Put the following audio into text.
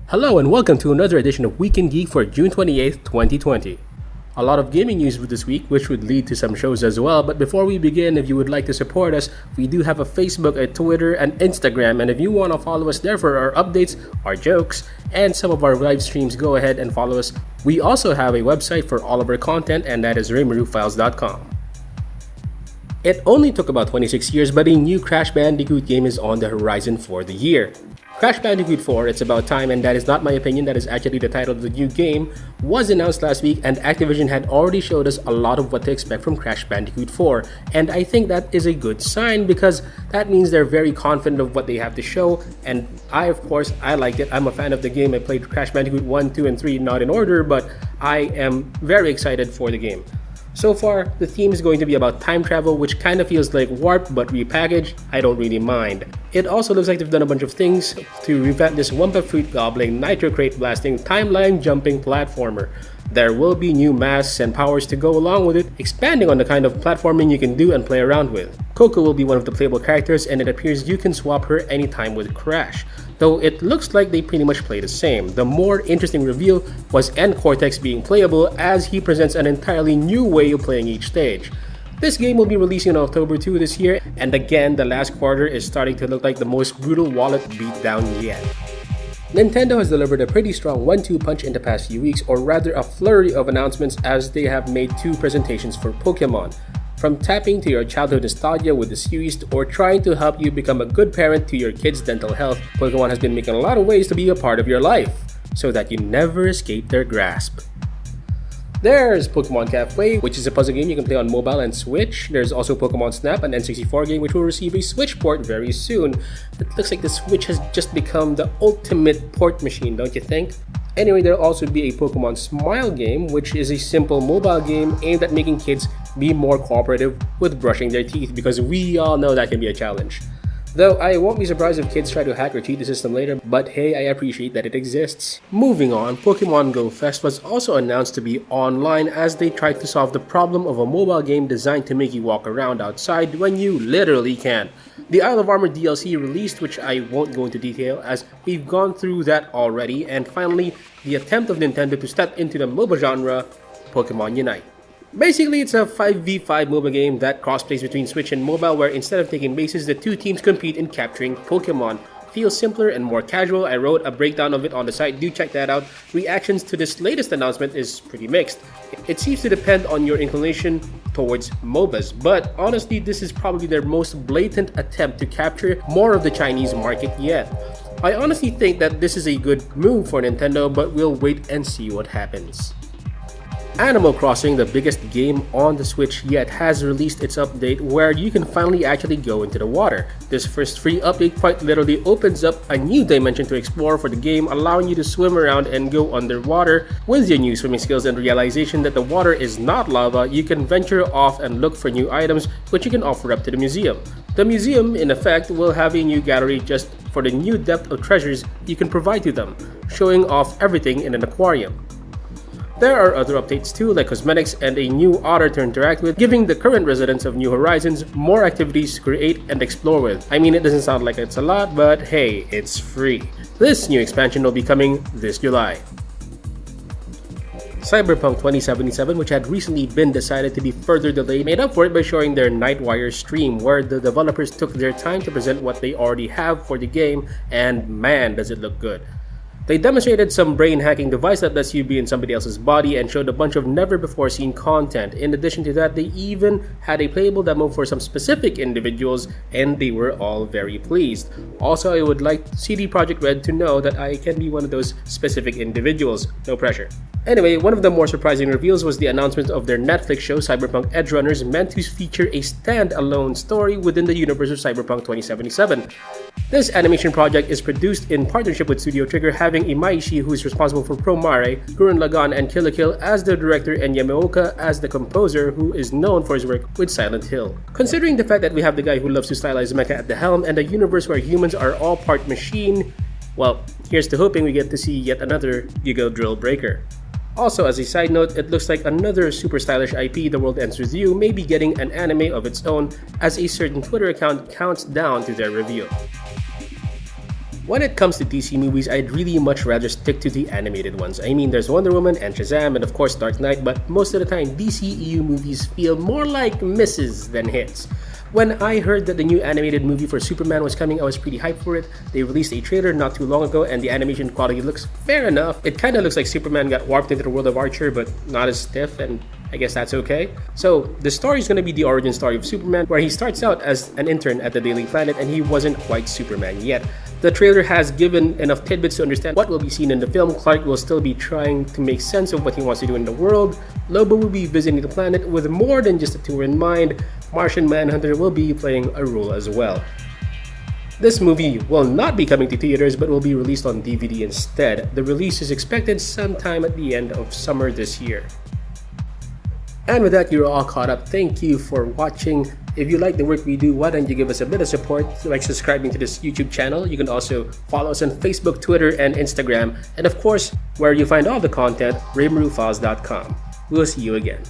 Hello and welcome to another edition of Week in Geek for June 28th, 2020. A lot of gaming news this week, which would lead to some shows as well, but before we begin, if you would like to support us, we do have a Facebook, a Twitter, and Instagram, and if you want to follow us there for our updates, our jokes, and some of our live streams, go ahead and follow us. We also have a website for all of our content, and that is RayMaruFiles.com. It only took about 26 years, but a new Crash Bandicoot game is on the horizon for the year. Crash Bandicoot 4, It's About Time, and that is not my opinion, that is actually the title of the new game, was announced last week, and Activision had already showed us a lot of what to expect from Crash Bandicoot 4. And I think that is a good sign because that means they're very confident of what they have to show, and I liked it. I'm a fan of the game. I played Crash Bandicoot 1, 2, and 3 not in order, but I am very excited for the game. So far, the theme is going to be about time travel, which kind of feels like Warp but repackaged. I don't really mind. It also looks like they've done a bunch of things to revamp this Wumpa Fruit gobbling, nitro crate blasting, timeline jumping platformer. There will be new masks and powers to go along with it, expanding on the kind of platforming you can do and play around with. Coco will be one of the playable characters, and it appears you can swap her anytime with Crash. Though it looks like they pretty much play the same. The more interesting reveal was N Cortex being playable, as he presents an entirely new way of playing each stage. This game will be releasing on October 2 this year, and again, the last quarter is starting to look like the most brutal wallet beatdown yet. Nintendo has delivered a pretty strong 1-2 punch in the past few weeks, or rather a flurry of announcements, as they have made two presentations for Pokemon. From tapping to your childhood nostalgia with the series, or trying to help you become a good parent to your kids' dental health, Pokemon has been making a lot of ways to be a part of your life, so that you never escape their grasp. There's Pokemon Cafe, which is a puzzle game you can play on mobile and Switch. There's also Pokemon Snap, an N64 game which will receive a Switch port very soon. It looks like the Switch has just become the ultimate port machine, don't you think? Anyway, there'll also be a Pokemon Smile game, which is a simple mobile game aimed at making kids be more cooperative with brushing their teeth, because we all know that can be a challenge. Though I won't be surprised if kids try to hack or cheat the system later, but hey, I appreciate that it exists. Moving on, Pokemon Go Fest was also announced to be online, as they tried to solve the problem of a mobile game designed to make you walk around outside when you literally can't. The Isle of Armor DLC released, which I won't go into detail as we've gone through that already, and finally, the attempt of Nintendo to step into the MOBA genre, Pokemon Unite. Basically, it's a 5v5 MOBA game that crossplays between Switch and mobile, where instead of taking bases, the two teams compete in capturing Pokemon. Feels simpler and more casual. I wrote a breakdown of it on the site, do check that out. Reactions to this latest announcement is pretty mixed. It seems to depend on your inclination towards MOBAs, but honestly, this is probably their most blatant attempt to capture more of the Chinese market yet. I honestly think that this is a good move for Nintendo, but we'll wait and see what happens. Animal Crossing, the biggest game on the Switch yet, has released its update where you can finally actually go into the water. This first free update quite literally opens up a new dimension to explore for the game, allowing you to swim around and go underwater. With your new swimming skills and realization that the water is not lava, you can venture off and look for new items which you can offer up to the museum. The museum, in effect, will have a new gallery just for the new depth of treasures you can provide to them, showing off everything in an aquarium. There are other updates too, like cosmetics and a new otter to interact with, giving the current residents of New Horizons more activities to create and explore with. I mean, it doesn't sound like it's a lot, but hey, it's free. This new expansion will be coming this July. Cyberpunk 2077, which had recently been decided to be further delayed, made up for it by showing their Nightwire stream, where the developers took their time to present what they already have for the game, and man, does it look good. They demonstrated some brain hacking device that lets you be in somebody else's body and showed a bunch of never before seen content. In addition to that, they even had a playable demo for some specific individuals, and they were all very pleased. Also, I would like CD Projekt Red to know that I can be one of those specific individuals. No pressure. Anyway, one of the more surprising reveals was the announcement of their Netflix show Cyberpunk Edgerunners, meant to feature a standalone story within the universe of Cyberpunk 2077. This animation project is produced in partnership with Studio Trigger, having Imaishi, who is responsible for Promare, Gurren Lagann, and Kill la Kill, as the director, and Yamaoka as the composer, who is known for his work with Silent Hill. Considering the fact that we have the guy who loves to stylize mecha at the helm, and a universe where humans are all part machine, well, here's to hoping we get to see yet another Giga Drill Breaker. Also, as a side note, it looks like another super stylish IP, The World Ends With You, may be getting an anime of its own, as a certain Twitter account counts down to their review. When it comes to DC movies, I'd really much rather stick to the animated ones. I mean, there's Wonder Woman and Shazam and of course Dark Knight, but most of the time DCEU movies feel more like misses than hits. When I heard that the new animated movie for Superman was coming, I was pretty hyped for it. They released a trailer not too long ago and the animation quality looks fair enough. It kinda looks like Superman got warped into the world of Archer, but not as stiff, and I guess that's okay. So the story is going to be the origin story of Superman, where he starts out as an intern at the Daily Planet and he wasn't quite Superman yet. The trailer has given enough tidbits to understand what will be seen in the film. Clark will still be trying to make sense of what he wants to do in the world. Lobo will be visiting the planet with more than just a tour in mind. Martian Manhunter will be playing a role as well. This movie will not be coming to theaters but will be released on DVD instead. The release is expected sometime at the end of summer this year. And with that, you're all caught up. Thank you for watching. If you like the work we do, why don't you give us a bit of support like subscribing to this YouTube channel. You can also follow us on Facebook, Twitter, and Instagram. And of course, where you find all the content, RavenRoofFiles.com. We'll see you again.